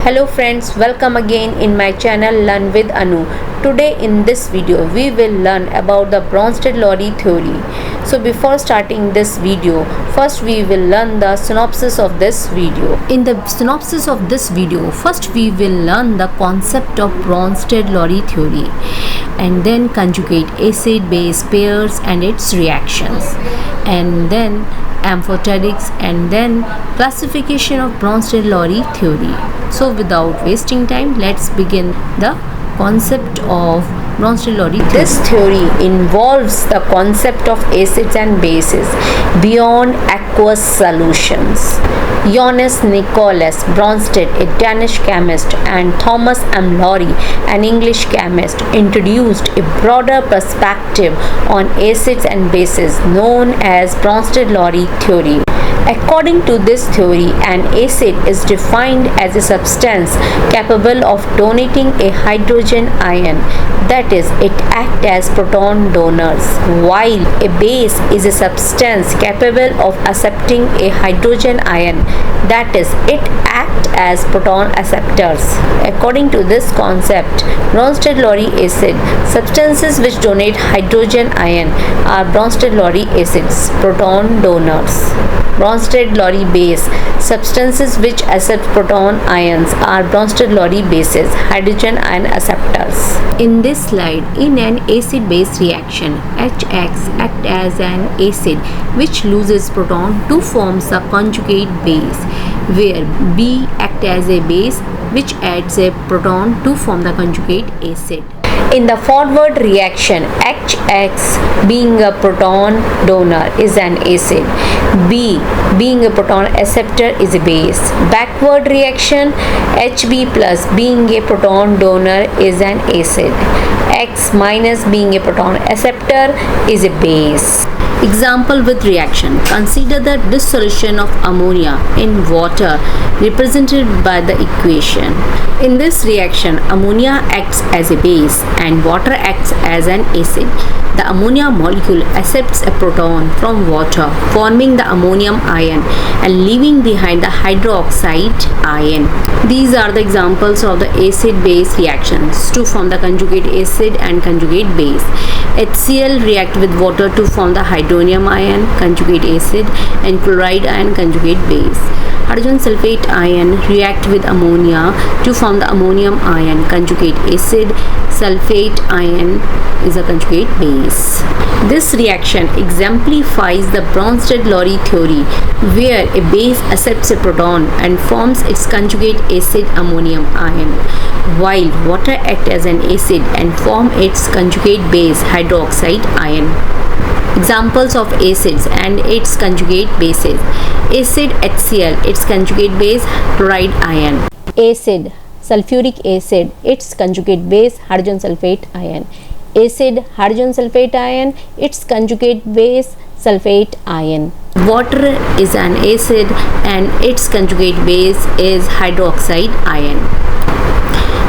Hello friends, welcome again in my channel Learn with Anu. Today in this video we will learn about the Bronsted-Lowry theory. So before starting this video, first we will learn the synopsis of this video. In the synopsis of this video, first we will learn the concept of Bronsted-Lowry theory and then conjugate acid-base pairs and its reactions, and then amphoterics, and then classification of Bronsted-Lowry theory. So without wasting time, let's begin the concept of Bronsted-Lowry theory. This theory involves the concept of acids and bases beyond aqueous solutions. Johannes Nicholas Bronsted, a Danish chemist, and Thomas M. Lowry, an English chemist, introduced a broader perspective on acids and bases known as Bronsted-Lowry theory. According to this theory, an acid is defined as a substance capable of donating a hydrogen ion, that is, it acts as proton donors, while a base is a substance capable of accepting a hydrogen ion, that is, it acts as proton acceptors. According to this concept, Bronsted-Lowry acid, substances which donate hydrogen ion, are Bronsted-Lowry acids, proton donors. Bronsted-Lowry base, substances which accept proton ions, are Bronsted-Lowry bases, hydrogen ion acceptors. In this slide, in an acid-base reaction, HX acts as an acid which loses proton to form a conjugate base, where B acts as a base which adds a proton to form the conjugate acid. In the forward reaction, HX being a proton donor is an acid, B being a proton acceptor is a base. Backward reaction, HB plus being a proton donor is an acid, X minus being a proton acceptor is a base. Example with reaction. Consider the dissolution of ammonia in water represented by the equation. In this reaction, ammonia acts as a base and water acts as an acid. The ammonia molecule accepts a proton from water, forming the ammonium ion and leaving behind the hydroxide ion. These are the examples of the acid-base reactions to form the conjugate acid and conjugate base. HCl react with water to form the hydronium ion, conjugate acid, and chloride ion, conjugate base. Hydrogen sulfate ion react with ammonia to form the ammonium ion, conjugate acid. Sulfate ion is a conjugate base. This reaction exemplifies the Bronsted-Lowry theory, where a base accepts a proton and forms its conjugate acid ammonium ion, while water acts as an acid and forms its conjugate base hydroxide ion. Examples of acids and its conjugate bases. Acid HCl, its conjugate base chloride ion. Acid sulfuric acid, its conjugate base hydrogen sulfate ion. Acid hydrogen sulfate ion, its conjugate base sulfate ion. Water is an acid and its conjugate base is hydroxide ion.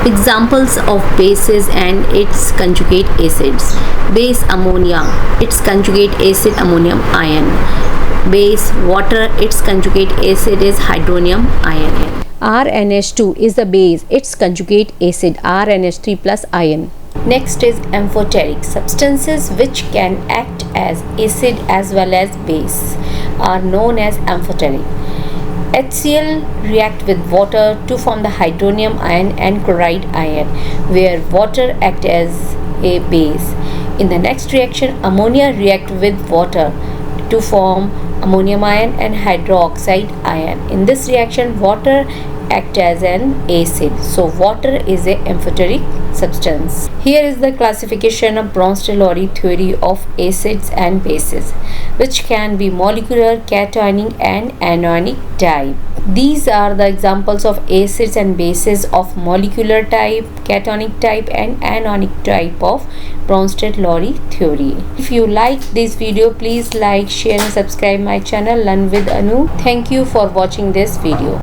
Examples of bases and its conjugate acids. Base ammonia, its conjugate acid ammonium ion. Base water, its conjugate acid is hydronium ion. RNH2 is the base, its conjugate acid RNH3 plus ion. Next is amphoteric. Substances which can act as acid as well as base are known as amphoteric. HCl react with water to form the hydronium ion and chloride ion, where water acts as a base. In the next reaction, ammonia react with water to form ammonium ion and hydroxide ion. In this reaction, water acts as an acid, so water is an amphoteric substance. Here is the classification of Bronsted-Lowry theory of acids and bases, which can be molecular, cationic, and anionic type. These are the examples of acids and bases of molecular type, cationic type, and anionic type of Bronsted-Lowry theory. If you like this video, please like, share, and subscribe my channel Learn with Anu. Thank you for watching this video.